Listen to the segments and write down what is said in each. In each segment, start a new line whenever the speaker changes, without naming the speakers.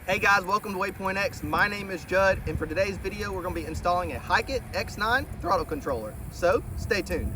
Hey guys, welcome to Waypoint X. My name is Judd, and for today's video, we're going to be installing a Hike-It X9 throttle controller. So, stay tuned.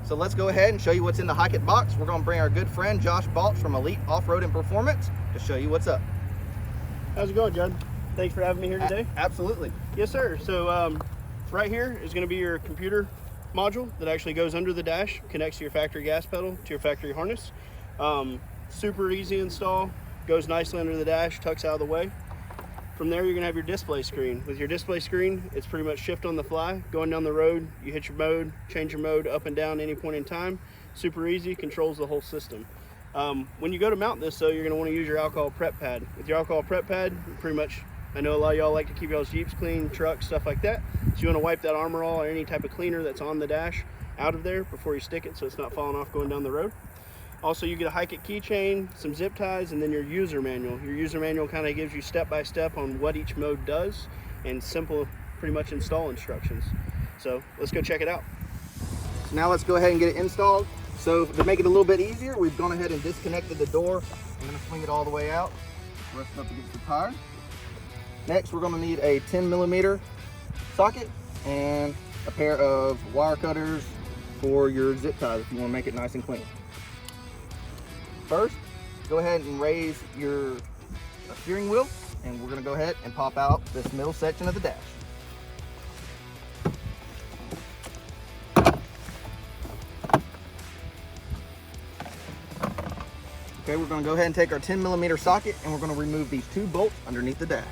So let's go ahead and show you what's in the Hike-It box. We're going to bring our good friend Josh Balch from Elite Off-Road and Performance to show you what's up.
How's it going, Judd? Thanks for having me here today.
Absolutely.
Yes, sir. So right here is going to be your computer module that actually goes under the dash, connects to your factory gas pedal, to your factory harness. Super easy install, goes nicely under the dash, tucks out of the way. From there, you're going to have your display screen. With your display screen, it's pretty much shift on the fly. Going down the road, you hit your mode, change your mode up and down any point in time. Super easy, controls the whole system. When you go to mount this, though, you're going to want to use your alcohol prep pad. With your alcohol prep pad, pretty much, I know a lot of y'all like to keep y'all's Jeeps clean, trucks, stuff like that. So you want to wipe that Armor All or any type of cleaner that's on the dash out of there before you stick it so it's not falling off going down the road. Also, you get a Hike-It keychain, some zip ties, and then your user manual. Your user manual kind of gives you step-by-step on what each mode does and simple, pretty much install instructions. So let's go check it out.
So now let's go ahead and get it installed. So to make it a little bit easier, we've gone ahead and disconnected the door. I'm going to swing it all the way out, rest it up against the tire. Next, we're going to need a 10mm socket and a pair of wire cutters for your zip ties if you want to make it nice and clean. First, go ahead and raise your steering wheel, and we're going to go ahead and pop out this middle section of the dash. Okay, we're going to go ahead and take our 10mm socket, and we're going to remove these two bolts underneath the dash.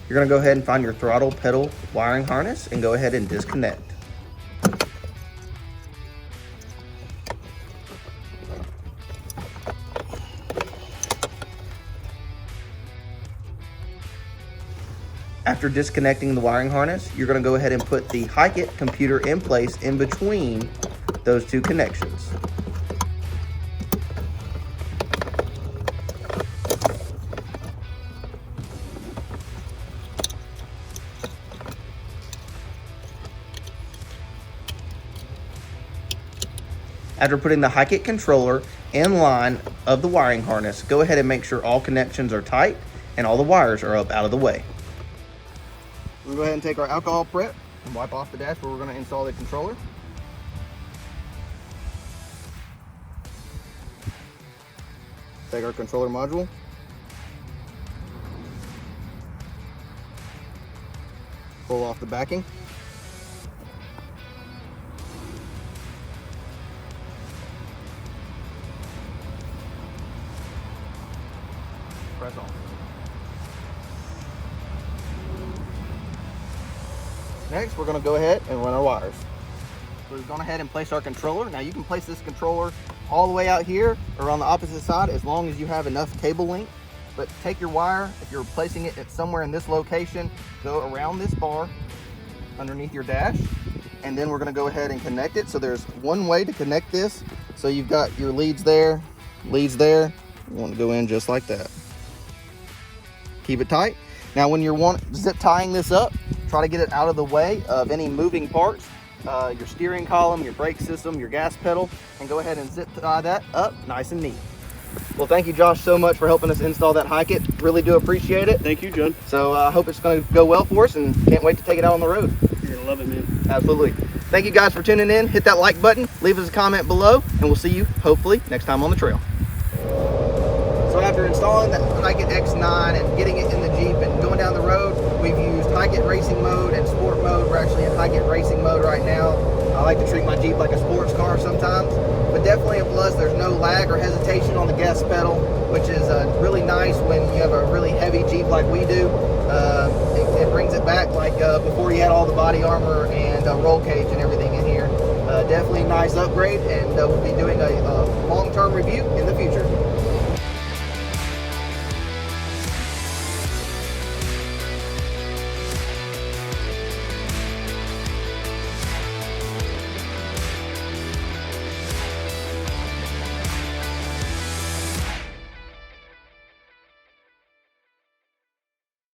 You're going to go ahead and find your throttle pedal wiring harness and go ahead and disconnect. After disconnecting the wiring harness, you're going to go ahead and put the Hike-It computer in place in between those two connections. After putting the Hike-It controller in line of the wiring harness, go ahead and make sure all connections are tight and all the wires are up out of the way. We'll go ahead and take our alcohol prep and wipe off the dash where we're going to install the controller. Take our controller module. Pull off the backing. Press on. Next, we're going to go ahead and run our wires. So we've gone ahead and placed our controller. Now you can place this controller all the way out here or on the opposite side as long as you have enough cable length. But take your wire, if you're placing it at somewhere in this location, go around this bar underneath your dash, and then we're going to go ahead and connect it. So there's one way to connect this. So you've got your leads there. You want to go in just like that. Keep it tight. Now when you're zip tying this up, try to get it out of the way of any moving parts, your steering column, your brake system, your gas pedal, and go ahead and zip tie that up nice and neat. Well, thank you, Josh, so much for helping us install that Hike-It. Really do appreciate it.
Thank you, Judd.
So I hope it's going to go well for us, and can't wait to take it out on the road.
You're gonna love it, man.
Absolutely. Thank you guys for tuning in. Hit that like button, leave us a comment below, and we'll see you hopefully next time on the trail. So after installing the Hike-It X9 and getting it in the Jeep and going down the road, we've used Hike-It Racing mode and Sport mode. We're actually in Hike-It Racing mode right now. I like to treat my Jeep like a sports car sometimes, but definitely a plus. There's no lag or hesitation on the gas pedal, which is really nice when you have a really heavy Jeep like we do. It brings it back like before you had all the body armor and roll cage and everything in here. Definitely a nice upgrade, and we'll be doing a long-term review in the future.